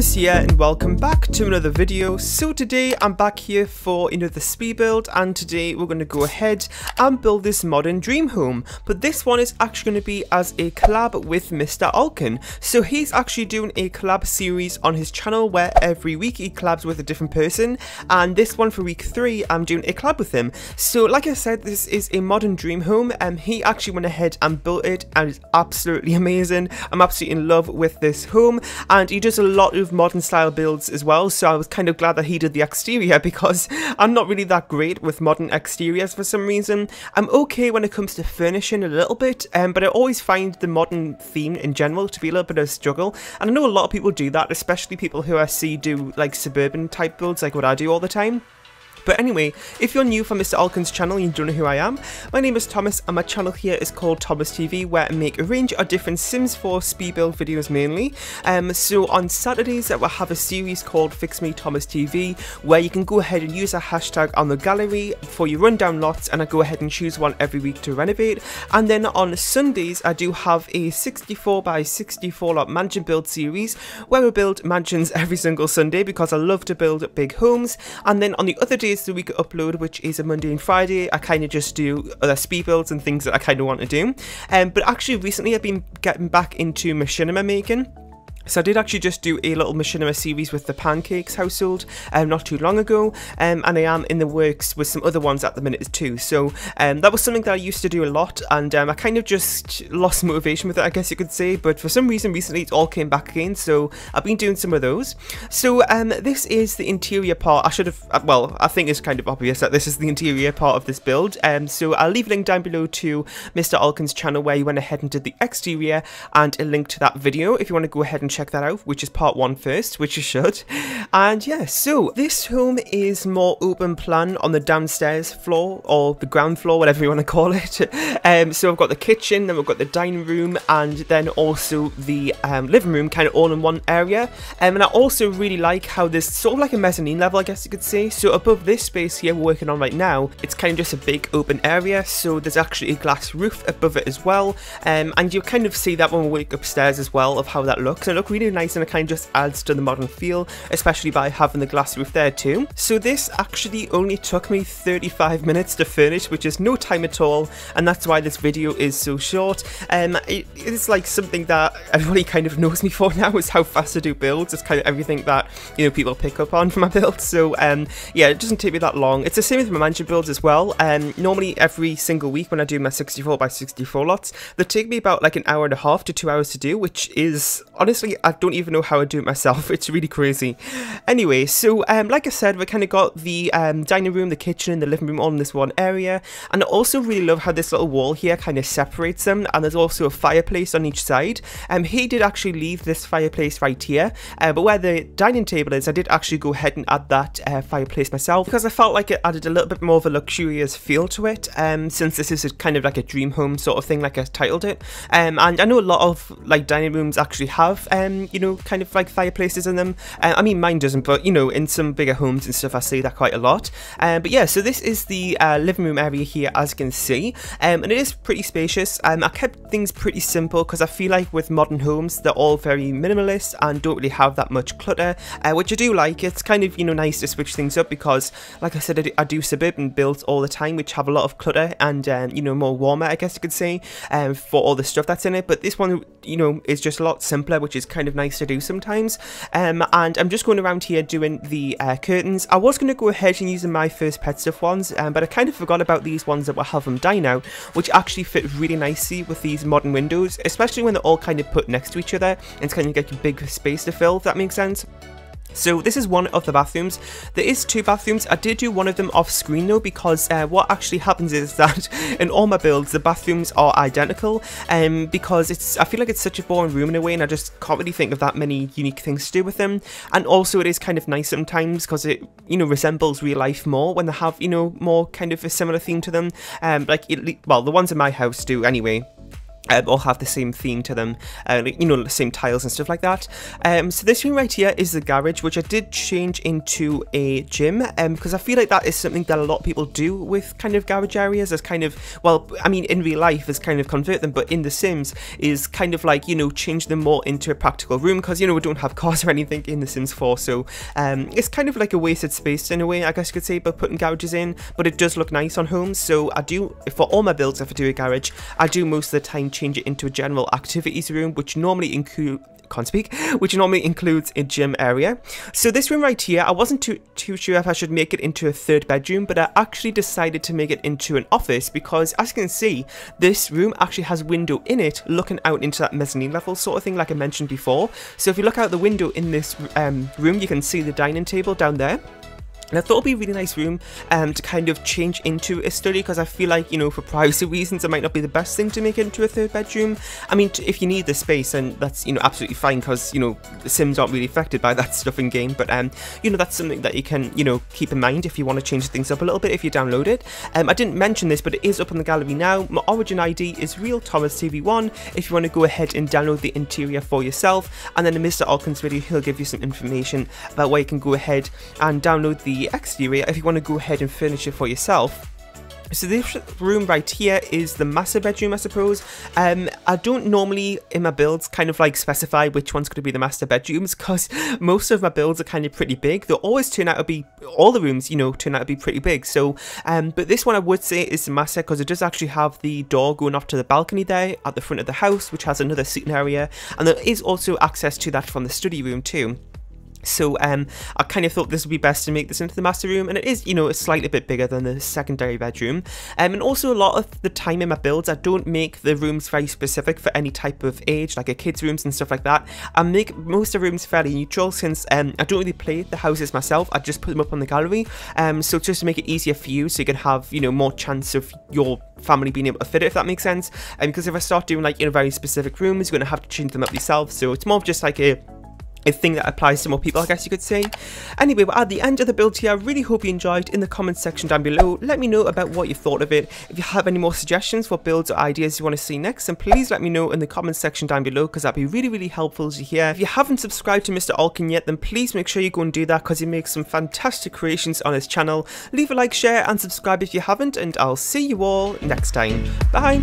Thomas here and welcome back to another video. So today I'm back here for another speed build, and today we're going to go ahead and build this modern dream home. But this one is actually going to be as a collab with Mr. Olkan. So he's actually doing a collab series on his channel where every week he collabs with a different person, and this one for week 3 I'm doing a collab with him. So like I said, this is a modern dream home and he actually went ahead and built it, and it's absolutely amazing. I'm absolutely in love with this home, and he does a lot of modern style builds as well, so I was kind of glad that he did the exterior because I'm not really that great with modern exteriors for some reason. I'm okay when it comes to furnishing a little bit, but I always find the modern theme in general to be a little bit of a struggle, and I know a lot of people do that, especially people who I see do like suburban type builds like what I do all the time. But anyway, if you're new for Mr. Olkan's channel and you don't know who I am, my name is Thomas and my channel here is called Thomas TV, where I make a range of different Sims 4 speed build videos mainly. So on Saturdays I will have a series called Fix Me Thomas TV, where you can go ahead and use a hashtag on the gallery for your rundown lots, and I go ahead and choose one every week to renovate. And then on Sundays I do have a 64 by 64 lot mansion build series, where I build mansions every single Sunday because I love to build big homes. And then on the other days the week upload, which is a Monday and Friday, I kind of just do other speed builds and things that I kind of want to do. But actually recently I've been getting back into machinima making. So I did actually just do a little machinima series with the Pancakes household not too long ago, and I am in the works with some other ones at the minute too. So that was something that I used to do a lot, and I kind of just lost motivation with it, I guess you could say, but for some reason recently it all came back again, so I've been doing some of those. So this is the interior part. I should have, well, I think it's kind of obvious that this is the interior part of this build, so I'll leave a link down below to Mr. Olkan's channel where he went ahead and did the exterior, and a link to that video if you want to go ahead and check that out, which is part 1 first, which you should. And yeah, so this home is more open plan on the downstairs floor, or the ground floor, whatever you want to call it. So I've got the kitchen, then we've got the dining room, and then also the living room, kind of all in one area. And I also really like how there's sort of like a mezzanine level, I guess you could say. So above this space here we're working on right now, it's kind of just a big open area, so there's actually a glass roof above it as well. And you'll kind of see that when we work upstairs as well, of how that looks. And it looks really nice, and it kind of just adds to the modern feel, especially by having the glass roof there too. So this actually only took me 35 minutes to finish, which is no time at all, and that's why this video is so short. It's like something that everybody kind of knows me for now, is how fast I do builds. It's kind of everything that, you know, people pick up on from my builds. So yeah, it doesn't take me that long. It's the same with my mansion builds as well. Normally every single week when I do my 64 by 64 lots, they take me about like an hour and a half to 2 hours to do, which is honestly, I don't even know how I do it myself. It's really crazy. Anyway, so like I said, we kind of got the dining room, the kitchen, and the living room all in this one area, and I also really love how this little wall here kind of separates them, and there's also a fireplace on each side. He did actually leave this fireplace right here, but where the dining table is, I did actually go ahead and add that fireplace myself, because I felt like it added a little bit more of a luxurious feel to it, since this is kind of like a dream home sort of thing, like I titled it. And I know a lot of like dining rooms actually have you know, kind of like fireplaces in them. I mean, mine doesn't, but you know, in some bigger homes and stuff I see that quite a lot. But yeah, so this is the living room area here, as you can see, and it is pretty spacious. I kept things pretty simple because I feel like with modern homes they're all very minimalist and don't really have that much clutter, which I do like. It's kind of, you know, nice to switch things up because, like I said, I do suburban builds all the time which have a lot of clutter and you know, more warmer, I guess you could say, for all the stuff that's in it. But this one, you know, is just a lot simpler, which is kind of nice to do sometimes. And I'm just going around here doing the curtains. I was going to go ahead and use my first pet stuff ones, but I kind of forgot about these ones that will have them dye now, which actually fit really nicely with these modern windows, especially when they're all kind of put next to each other, and it's kind of like a big space to fill, if that makes sense. So this is one of the bathrooms. There is 2 bathrooms. I did do one of them off screen though, because what actually happens is that in all my builds the bathrooms are identical, because I feel like it's such a boring room in a way, and I just can't really think of that many unique things to do with them. And also it is kind of nice sometimes because it, you know, resembles real life more when they have, you know, more kind of a similar theme to them. Well, the ones in my house do anyway. or have the same theme to them, you know, the same tiles and stuff like that. So this room right here is the garage, which I did change into a gym, because I feel like that is something that a lot of people do with kind of garage areas, as kind of, well, I mean, in real life is kind of convert them, but in The Sims is kind of like, you know, change them more into a practical room, because, you know, we don't have cars or anything in The Sims 4, so it's kind of like a wasted space in a way, I guess you could say, by putting garages in, but it does look nice on homes. So I do, for all my builds, if I do a garage, I do most of the time change it into a general activities room, which normally includes a gym area. So this room right here, I wasn't too sure if I should make it into a third bedroom, but I actually decided to make it into an office, because as you can see, this room actually has a window in it looking out into that mezzanine level sort of thing, like I mentioned before. So if you look out the window in this room, you can see the dining table down there. And I thought it'd be a really nice room to kind of change into a study, because I feel like, you know, for privacy reasons, it might not be the best thing to make it into a third bedroom. I mean, if you need the space, then that's, you know, absolutely fine, because, you know, the Sims aren't really affected by that stuff in game. But, you know, that's something that you can, you know, keep in mind if you want to change things up a little bit if you download it. I didn't mention this, but it is up in the gallery now. My origin ID is RealThomasTV1 if you want to go ahead and download the interior for yourself. And then in Mr. Olkan's video, he'll give you some information about where you can go ahead and download the exterior if you want to go ahead and furnish it for yourself. So this room right here is the master bedroom, I suppose. I don't normally in my builds kind of like specify which one's going to be the master bedrooms, because most of my builds are kind of pretty big. They'll always turn out to be, all the rooms, you know, turn out to be pretty big. So, but this one I would say is the master, because it does actually have the door going off to the balcony there at the front of the house, which has another seating area, and there is also access to that from the study room too. So I kind of thought this would be best to make this into the master room, and it is, you know, a slightly bit bigger than the secondary bedroom. And also a lot of the time in my builds, I don't make the rooms very specific for any type of age, like a kids' rooms and stuff like that. I make most of the rooms fairly neutral, since I don't really play the houses myself. I just put them up on the gallery, so just to make it easier for you, so you can have, you know, more chance of your family being able to fit it, if that makes sense. Because if I start doing like, you know, very specific rooms, you're going to have to change them up yourself, so it's more of just like a thing that applies to more people, I guess you could say. Anyway, we're at the end of the build here. I really hope you enjoyed. In the comments section down below, let me know about what you thought of it. If you have any more suggestions for builds or ideas you want to see next, then please let me know in the comments section down below, because that'd be really, really helpful to hear. If you haven't subscribed to Mr. Olkan yet, then please make sure you go and do that, because he makes some fantastic creations on his channel. Leave a like, share, and subscribe if you haven't, and I'll see you all next time. Bye!